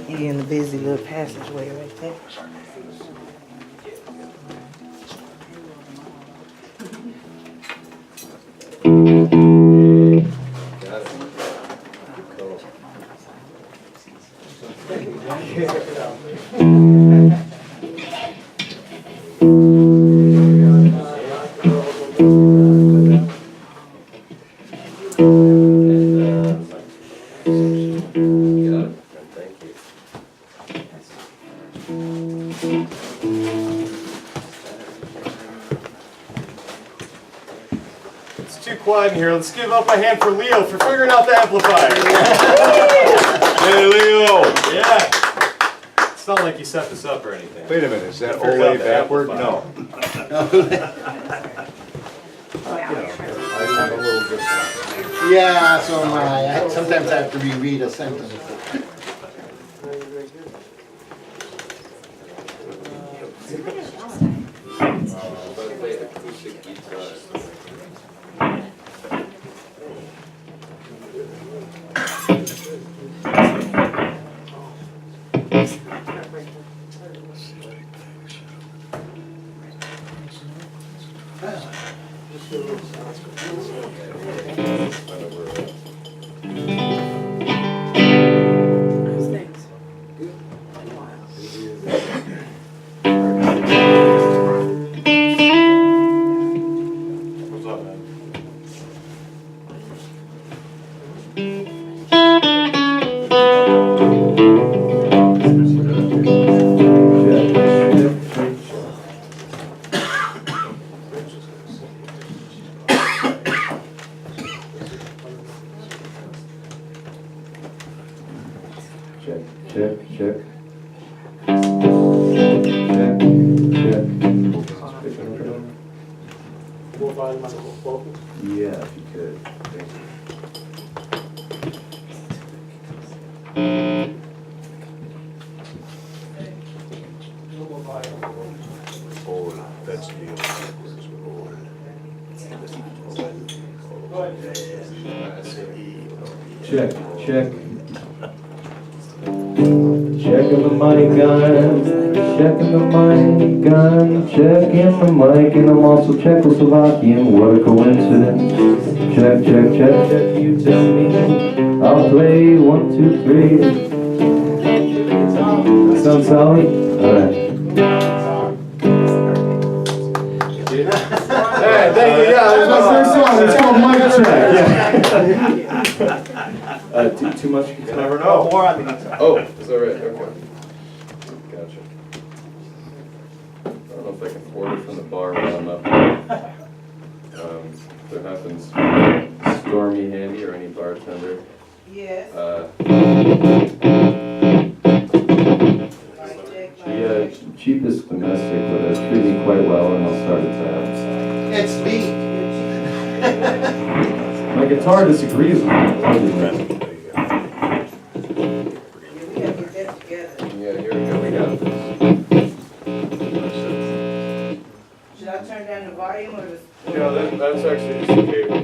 He in the busy little passageway right there. It's too quiet in here. Let's give up a hand for Leo for figuring out the amplifier. Hey, Leo! Yeah. It's not like you set this up or anything. Wait a minute, is that Figured out Ole the backward? amplifier. No. I'm a little dyslexic. Yeah, so am I. Sometimes I have to reread a sentence. What's up, man? Check, check, check. Check, check. Yeah, if you could. Thank you. Oh, that's Leo backwards. Check, check. Checking the mic gun, checking the mic gun, checking the mic, and I'm also Czechoslovakian. What a coincidence. Check, check, check, check. You tell me. I'll play 1, 2, 3. Sound solid? Alright. Hey, thank you. Yeah, it was my first song. It's called Mic Check. Yeah. Too much? You never know. Oh, is that right? Okay. Gotcha. I don't know if I can order from the bar while I'm up there. If there happens, Stormy handy or any bartender. Yes. Cheapest domestic, but it's treating quite well, and I'll start a tab. It's me. My guitar disagrees with me. We gotta get that together. Yeah, here we go. We got this. Should I turn down the volume or just? Yeah, that's actually just a cable.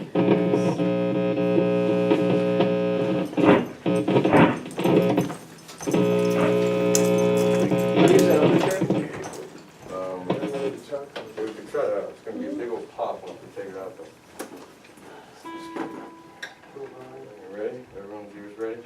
We could try that out. It's gonna be a big old pop once we take it out though. You ready? Everyone's ears ready?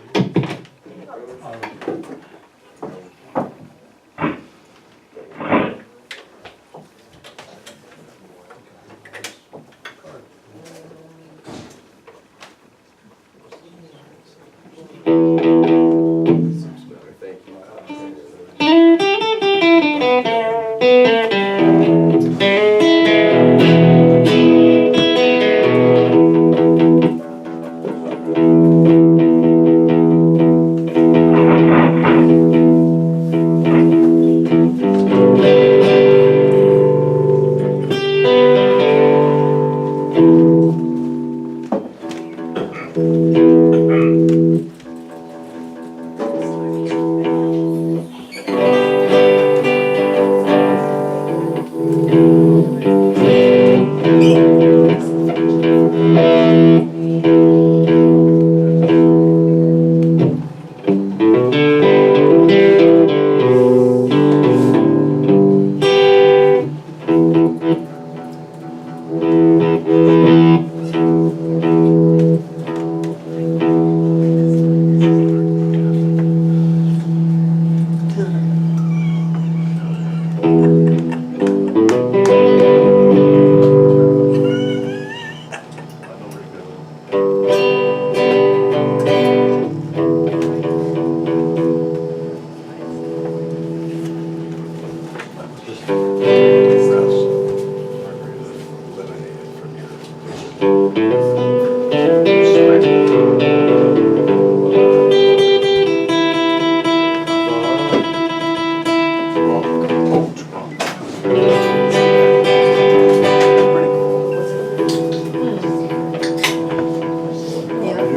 Yeah,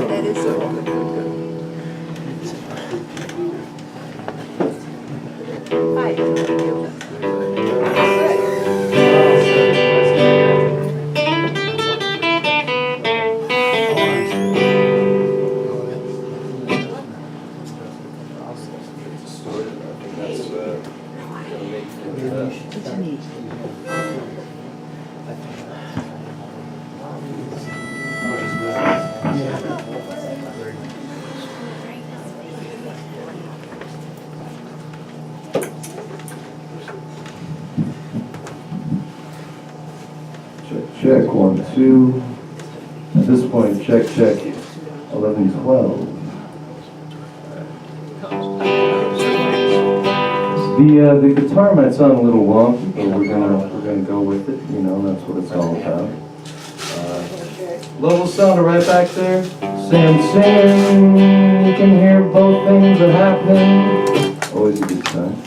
that is cool. Hi. Check, 1, 2. At this point, check, 11, 12. The guitar might sound a little wonky, but we're gonna go with it. You know, that's what it's all about. Level sounder right back there. Singing, you can hear both things are happening. Always a good sign.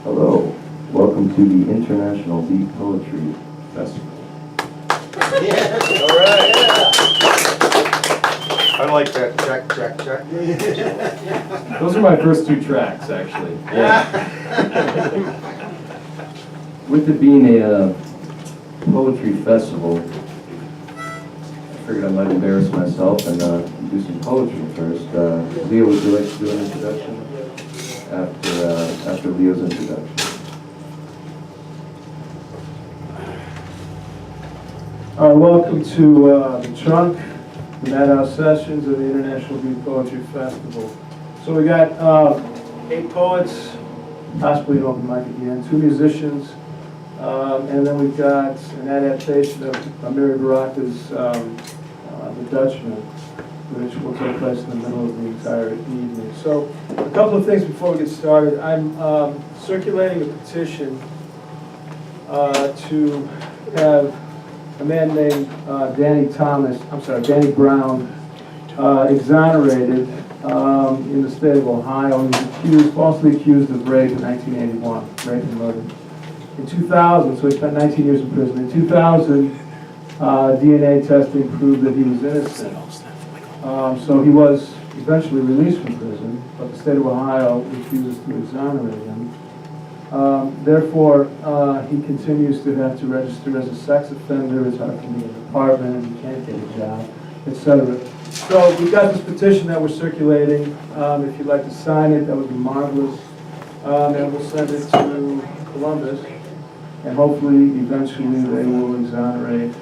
Hello, welcome to the International Beat Poetry Festival. All right. I like that. Check. Those are my first 2 tracks, actually. Yeah. With it being a poetry festival, I figured I might embarrass myself and do some poetry first. Leo, would you like to do an introduction after Leo's introduction? All right, welcome to the trunk, the Madhouse sessions of the International Beat Poetry Festival. So we got 8 poets, possibly an open mic at the end, 2 musicians, and then we've got an adaptation of Amiri Baraka's The Dutchman, which will take place in the middle of the entire evening. So a couple of things before we get started. I'm circulating a petition to have a man named Danny Brown, exonerated in the state of Ohio. He was falsely accused of rape in 1981, rape and murder. In 2000, so he spent 19 years in prison. In 2000, DNA testing proved that he was innocent. So he was eventually released from prison, but the state of Ohio refuses to exonerate him. Therefore, he continues to have to register as a sex offender. It's hard for him to get an apartment, he can't get a job, etc. So we've got this petition that we're circulating. If you'd like to sign it, that would be marvelous. And we'll send it to Columbus, and hopefully, eventually, they will exonerate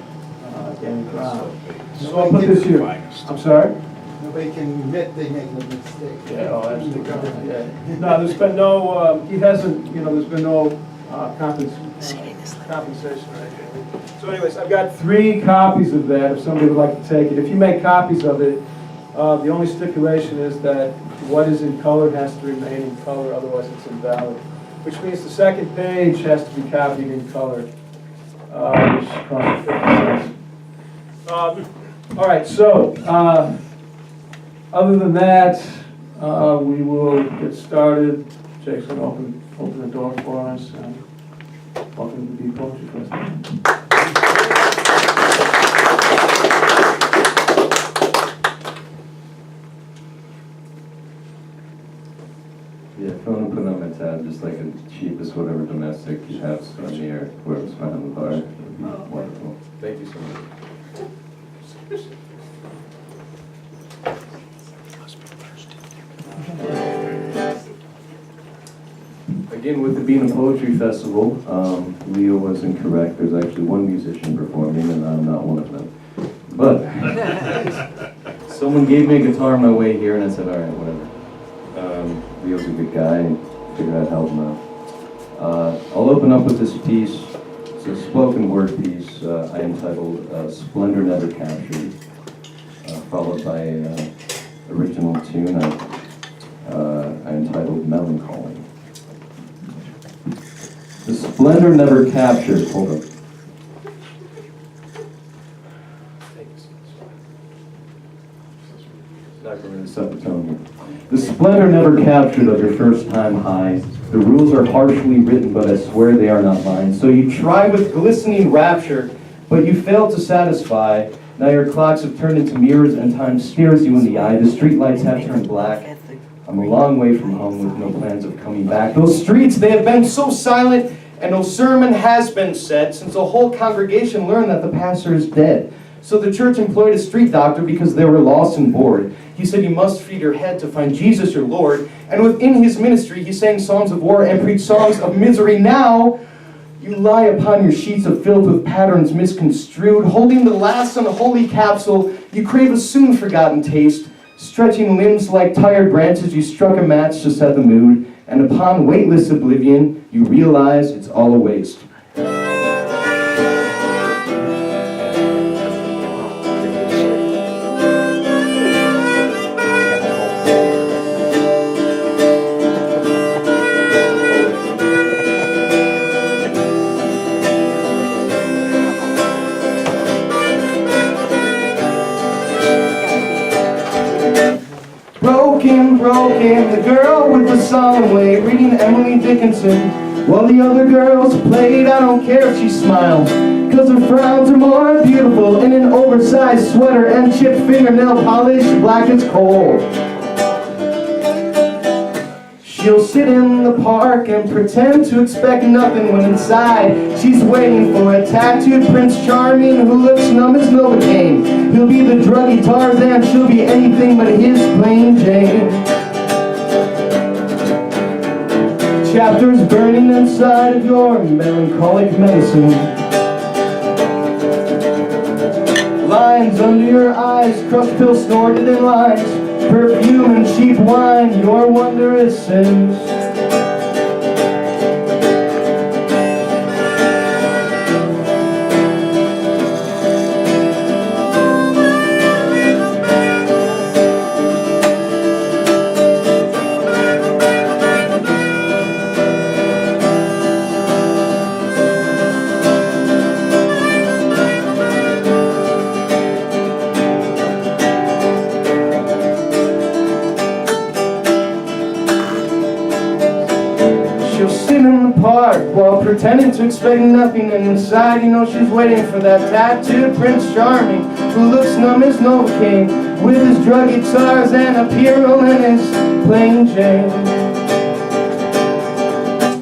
Danny Brown. So I'll put this here. I'm sorry? Nobody can admit they make a mistake. Yeah, oh, absolutely. Yeah. No, there's been no, he hasn't, there's been no compensation or anything. So anyways, I've got 3 copies of that, if somebody would like to take it. If you make copies of it, the only stipulation is that what is in color has to remain in color, otherwise it's invalid. Which means the second page has to be copied in color, which costs 50 cents. All right, so, other than that, we will get started. Jake's going to open the door for us, and welcome to the Beat Poetry Festival. Yeah, if you want to put on my tab, just like the cheapest whatever domestic you have on the air, whoever's behind the bar. It'd be wonderful. Thank you so much. Again, with it being a poetry festival, Leo was incorrect. There's actually 1 musician performing, and I'm not one of them. But someone gave me a guitar on my way here, and I said, all right, whatever. Leo's a good guy, and figured I'd help him out. I'll open up with this piece. It's a spoken word piece I entitled Splendor Never Captured, followed by an original tune I entitled Melancholy. The splendor never captured, hold up. Dr. Really set the tone here. The splendor never captured of your first time high. The rules are harshly written, but I swear they are not mine. So you try with glistening rapture, but you fail to satisfy. Now your clocks have turned into mirrors and time stares you in the eye. The streetlights have turned black. I'm a long way from home with no plans of coming back. Those streets, they have been so silent, and no sermon has been said since the whole congregation learned that the pastor is dead. So the church employed a street doctor because they were lost and bored. He said, you must feed your head to find Jesus your Lord. And within his ministry, he sang songs of war and preached songs of misery. Now, you lie upon your sheets of filth with patterns misconstrued. Holding the last unholy capsule, you crave a soon forgotten taste. Stretching limbs like tired branches, you struck a match to set the mood. And upon weightless oblivion, you realize it's all a waste. Broken, the girl with the solemn way, reading Emily Dickinson, while the other girls played. I don't care if she smiles, cause her frowns are more beautiful in an oversized sweater and chipped fingernail polish, black as coal. She'll sit in the park and pretend to expect nothing when inside she's waiting for a tattooed Prince Charming who looks numb as Novocaine. He'll be the druggy Tarzan, she'll be anything but his plain Jane. Chapters burning inside of your melancholic medicine. Lines under your eyes, crushed pills snorted in lines. Perfume and cheap wine, your wondrous sins. While pretending to expect nothing, and inside you know she's waiting for that tattooed Prince Charming who looks numb as Novocaine with his drug guitars and a Pyrrol in his plain Jane.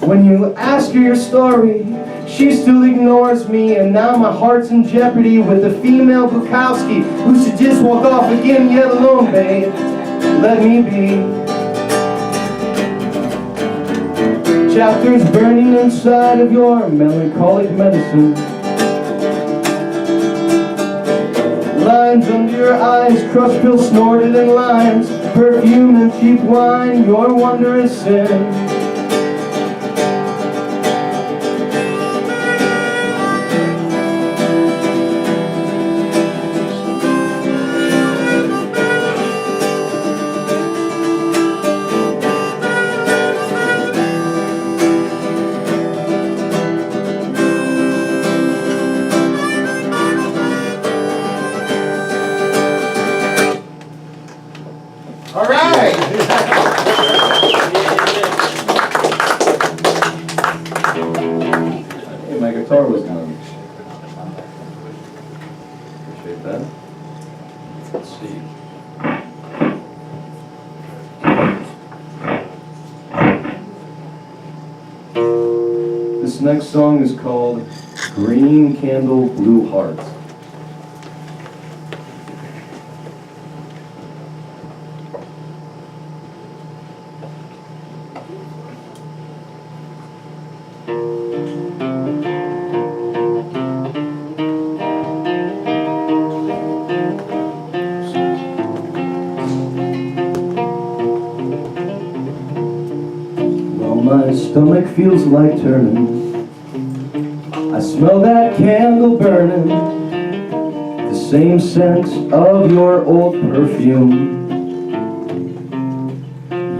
When you ask her your story, she still ignores me, and now my heart's in jeopardy with a female Bukowski who should just walk off again, yet alone, babe. Let me be. Chapters burning inside of your melancholic medicine. Lines under your eyes, crushed pills snorted in lines. Perfume and cheap wine, your wondrous sin. This next song is called Green Candle, Blue Heart. Well, my stomach feels like turning. I smell that candle burning, the same scent of your old perfume.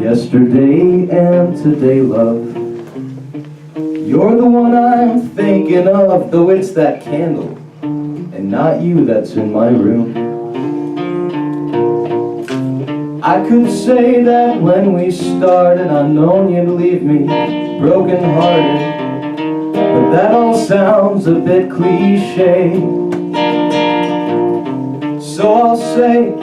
Yesterday and today, love, you're the one I'm thinking of, though it's that candle and not you that's in my room. I could say that when we started, I known you'd leave me broken hearted, but that all sounds a bit cliche. So I'll say,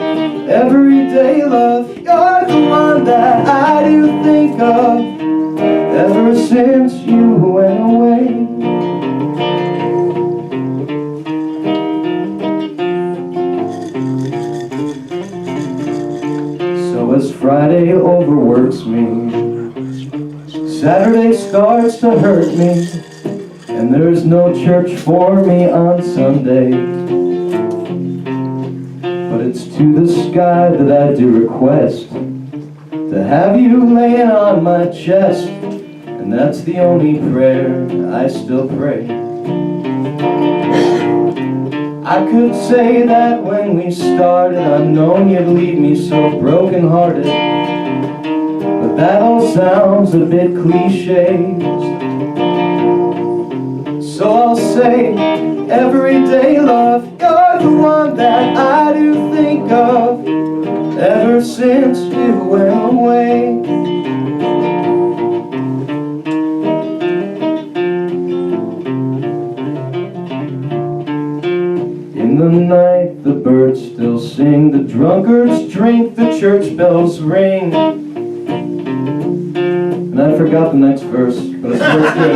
everyday love, you're the one that I do think of, ever since you went away. So as Friday overworks me, Saturday starts to hurt me, and there's no church for me on Sunday. But it's to the sky that I do request to have you laying on my chest, and that's the only prayer I still pray. I could say that when we started, I've known you'd leave me so broken-hearted, but that all sounds a bit cliche. So I'll say, everyday love, you're the one that I do think of, ever since you went away. In the night, the birds still sing, the drunkards drink, the church bells ring. And I forgot the next verse, but it's very good.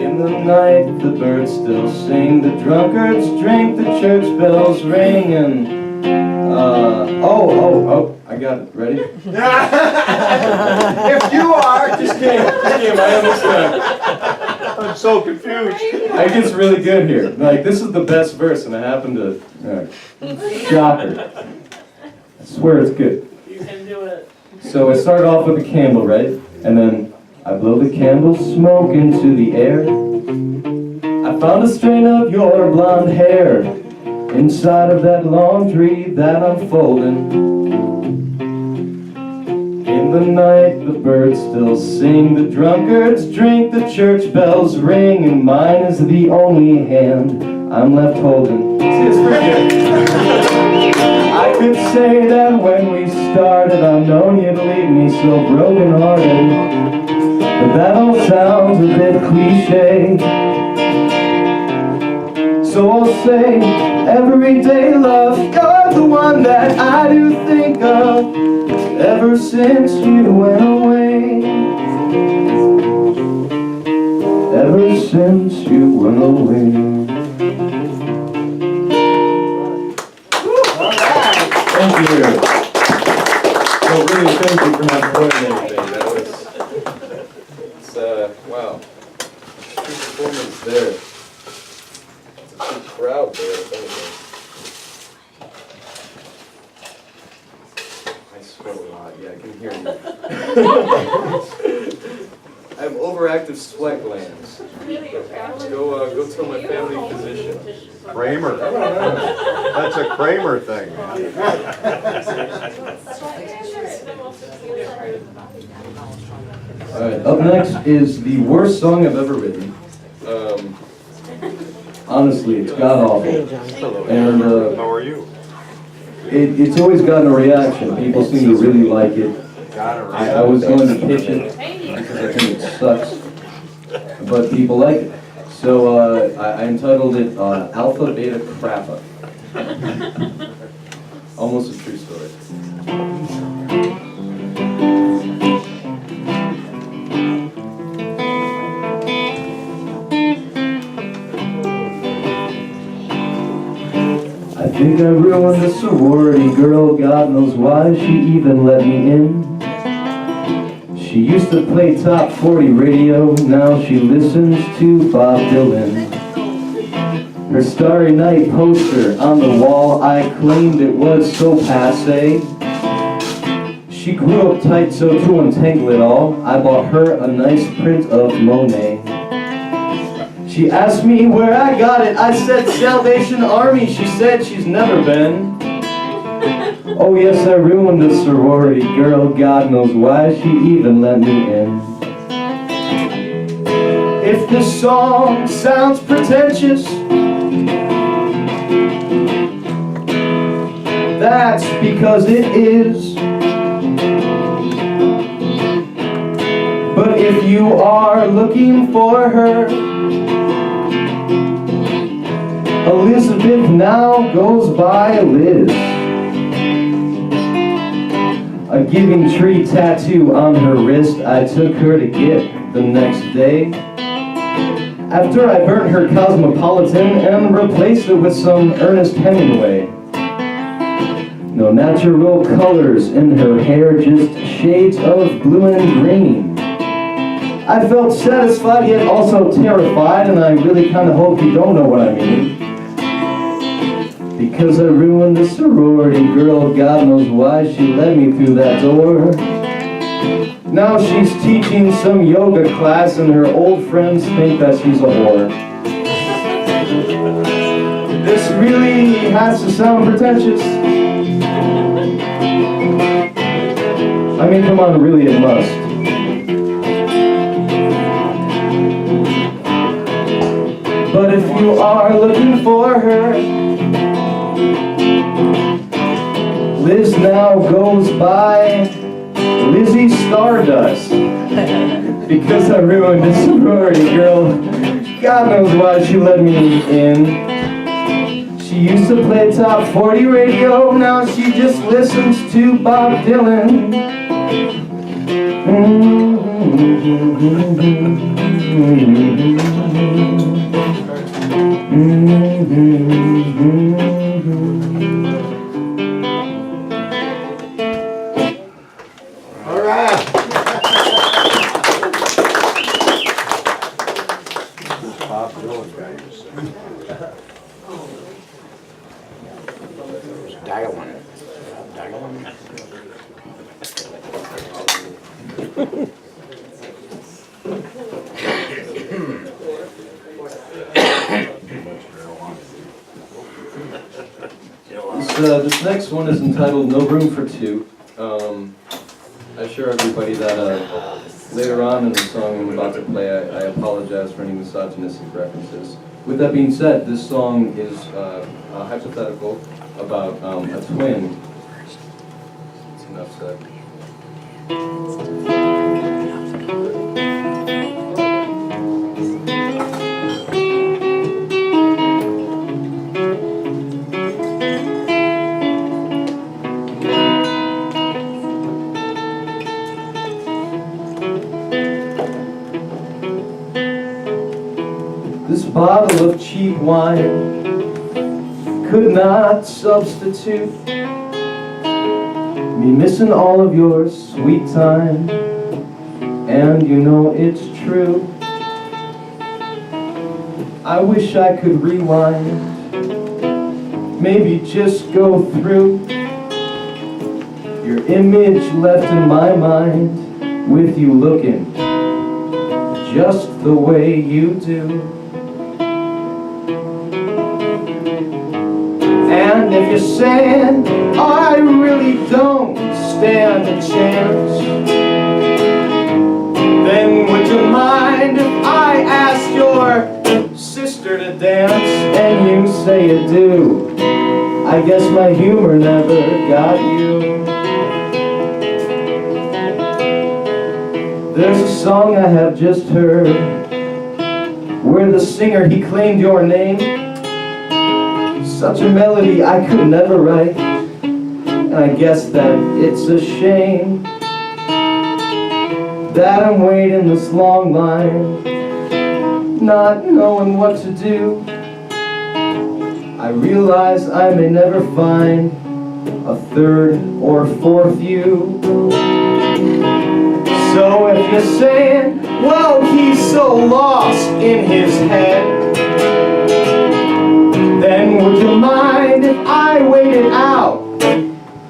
In the night, the birds still sing, the drunkards drink, the church bells ring, and I got it. Ready? If you are, Just kidding, I understand. I'm so confused. It gets really good here. Like, this is the best verse, and I happen to... shocker. I swear it's good. You can do it. So I start off with a candle, right? And then I blow the candle smoke into the air. I found a strand of your blonde hair inside of that laundry that I'm folding. In the night, the birds still sing, the drunkards drink, the church bells ring, and mine is the only hand I'm left holding. See, it's pretty good. I could say that when we started, I've known you'd leave me so broken-hearted, but that all sounds a bit cliche. So I'll say, everyday love, you're the one that I do think of, ever since you went away. Ever since you went away. Thank you. So really, thank you for not playing anything. That was, it's, wow. Good performance there. It's a big crowd there, if anything. I sweat a lot, yeah, I can hear you. I have overactive sweat glands. Go tell my family physician. Kramer. That's a Kramer thing, man. Alright, up next is the worst song I've ever written. Honestly, it's god-awful. And How are you? it's always gotten a reaction. People seem to really like it. I was going to pitch it because I think it sucks, but people like it. So I entitled it Alpha Beta Crappa. Almost a true story. I think I ruined the sorority girl, God knows why she even let me in. She used to play top 40 radio, now she listens to Bob Dylan. Her Starry Night poster on the wall, I claimed it was so passé. She grew up tight, so to untangle it all, I bought her a nice print of Monet. She asked me where I got it, I said Salvation Army, she said she's never been. Oh yes, I ruined the sorority girl, God knows why she even let me in. If if this song sounds pretentious, that's because it is. But if you are looking for her, Elizabeth now goes by Liz. A giving tree tattoo on her wrist I took her to get the next day, after I burnt her Cosmopolitan and replaced it with some Ernest Hemingway. No natural colors in her hair, just shades of blue and green. I felt satisfied yet also terrified, and I really kind of hope you don't know what I mean. Because I ruined the sorority girl, God knows why she led me through that door. Now she's teaching some yoga class and her old friends think that she's a whore. This really has to sound pretentious. I mean, come on, really it must. But if you are looking for her, Liz now goes by Lizzie Stardust. Because I ruined a sorority girl, God knows why she let me in. She used to play top 40 radio, now she just listens to Bob Dylan. All right. Bob Dylan guy. Dial-in. Dial-in. This next one is entitled No Room for Two. I assure everybody that later on in the song I'm about to play, I apologize for any misogynistic references. With that being said, this song is hypothetical about a twin. It's enough said. This bottle of cheap wine could not substitute me missing all of your sweet time, and you know it's true. I wish I could rewind, maybe just go through your image left in my mind, with you looking just the way you do. And if you're saying, oh, I really don't stand a chance, then would you mind if I asked your sister to dance? And you say you do. I guess my humor never got you. There's a song I have just heard where the singer, he claimed your name. Such a melody I could never write, and I guess that it's a shame that I'm waiting this long line, not knowing what to do. I realize I may never find a third or fourth you. So if you're saying, well, he's so lost in his head, then would you mind if I waited out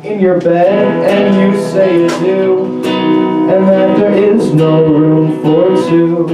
in your bed? And you say you do, and that there is no room for two.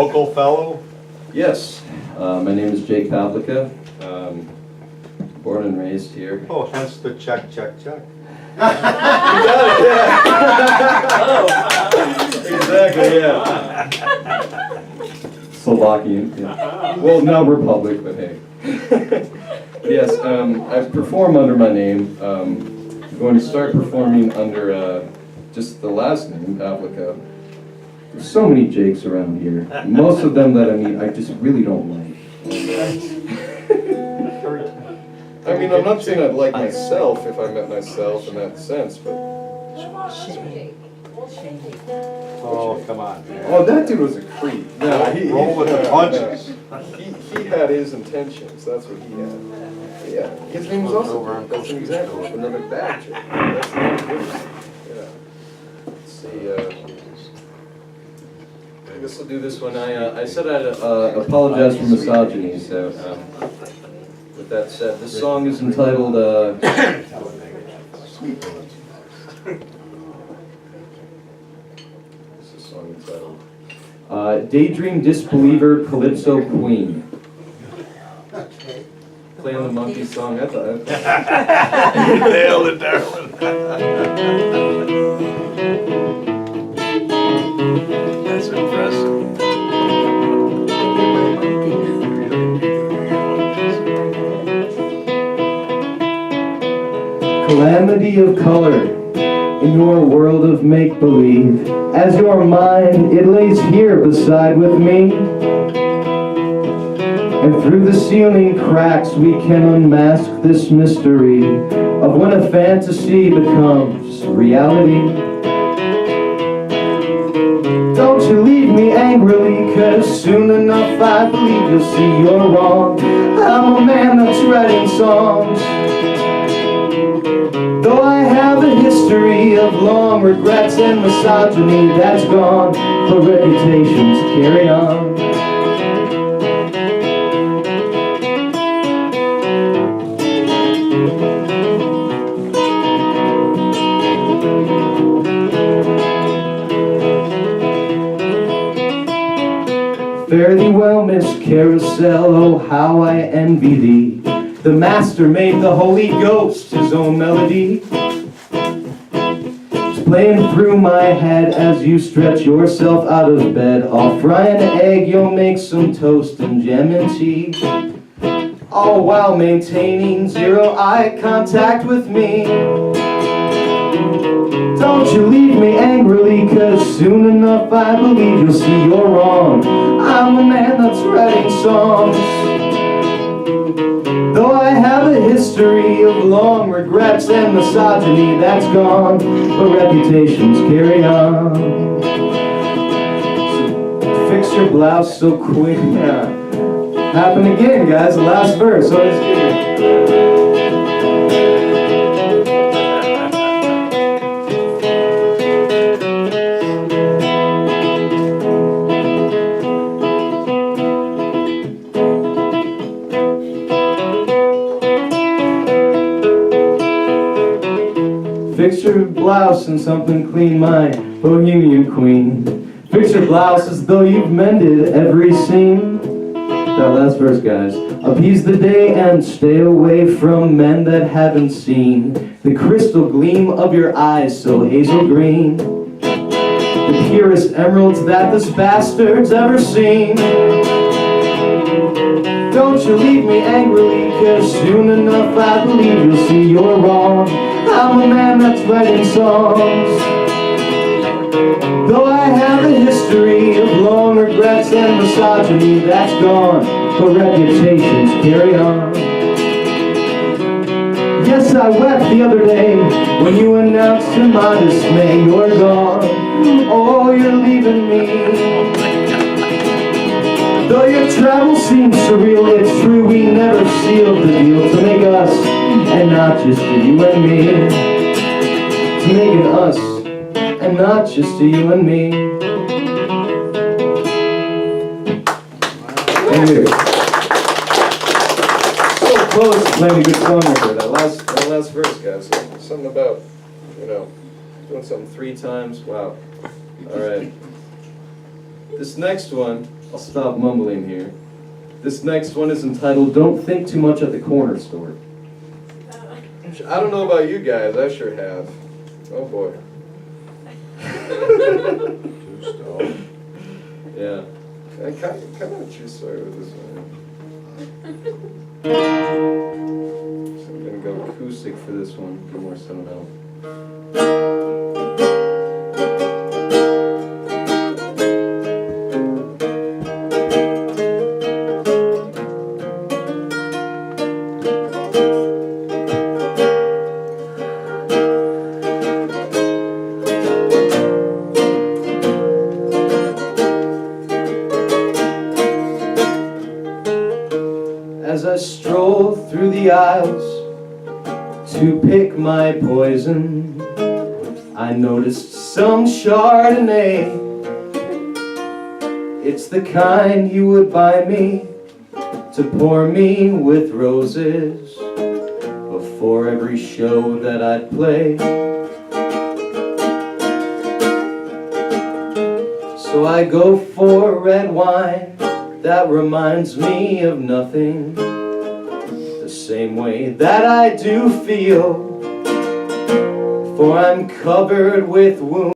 local fellow? Yes, my name is Jake Pavlica. Born and raised here. Oh, hence the check. Exactly, yeah. Slovakian, yeah. Well, now Republic, but hey. Yes, I perform under my name. I'm going to start performing under just the last name, Pavlica. There's so many Jakes around here. Most of them that I meet, I just really don't like. I mean, I'm not saying I'd like myself if I met myself in that sense, but... Oh, come on. Oh, that dude was a creep. No, Roll with the punches. He had his intentions, that's what he had. Yeah, his name was also, that's an example of another bad chick. That's not good. Yeah. Let's see, I guess I'll do this one. I said I'd apologize for misogyny, so with that said, this song is entitled, Daydream Disbeliever Calypso Queen. Playing the monkey song, I thought. Nailed it, Darwin. That's impressive. Calamity of color in your world of make-believe. As your mind, it lays here beside with me. And through the ceiling cracks we can unmask this mystery of when a fantasy becomes reality. Don't you leave me angrily, 'cause soon enough I believe you'll see you're wrong. I'm a man that's writing songs. Though I have a history of long regrets and misogyny that's gone, the reputations carry on. Fare thee well, Miss Carousel, oh how I envy thee. The master made the Holy Ghost his own melody. It's playing through my head as you stretch yourself out of bed. I'll fry an egg, you'll make some toast and jam and tea. All while maintaining zero eye contact with me. Don't you leave me angrily, 'cause soon enough I believe you'll see you're wrong. I'm a man that's writing songs. Though I have a history of long regrets and misogyny that's gone, but reputations carry on. So fix your blouse so quick. Yeah. Happen again, guys, the last verse. Always good. Fix your blouse and something clean, my bohemian queen. Fix your blouse as though you've mended every seam. That last verse, guys. Appease the day and stay away from men that haven't seen the crystal gleam of your eyes so hazel green. The purest emeralds that this bastard's ever seen. Don't you leave me angrily, 'cause soon enough I believe you'll see you're wrong. I'm a man that's writing songs. Though I have a history of long regrets and misogyny that's gone, but reputations carry on. Yes, I wept the other day when you announced to my dismay you're gone. Oh, you're leaving me. Though your travel seems surreal, it's true we never sealed the deal to make us, and not just to you and me. To make it us, and not just to you and me. Thank you. So close to playing a good song right there. That last verse, guys. Something about, doing something 3 times. Wow. All right. This next one, I'll stop mumbling here. This next one is entitled Don't Think Too Much at the Corner Store. I don't know about you guys, I sure have. Oh boy. Yeah. I kind of a true story with this one. So I'm gonna go acoustic for this one, be more sentimental. As I stroll through the aisles to pick my poison, I noticed some Chardonnay. It's the kind you would buy me to pour me with roses before every show that I'd play. So I go for red wine that reminds me of nothing, the same way that I do feel, for I'm covered with wounds.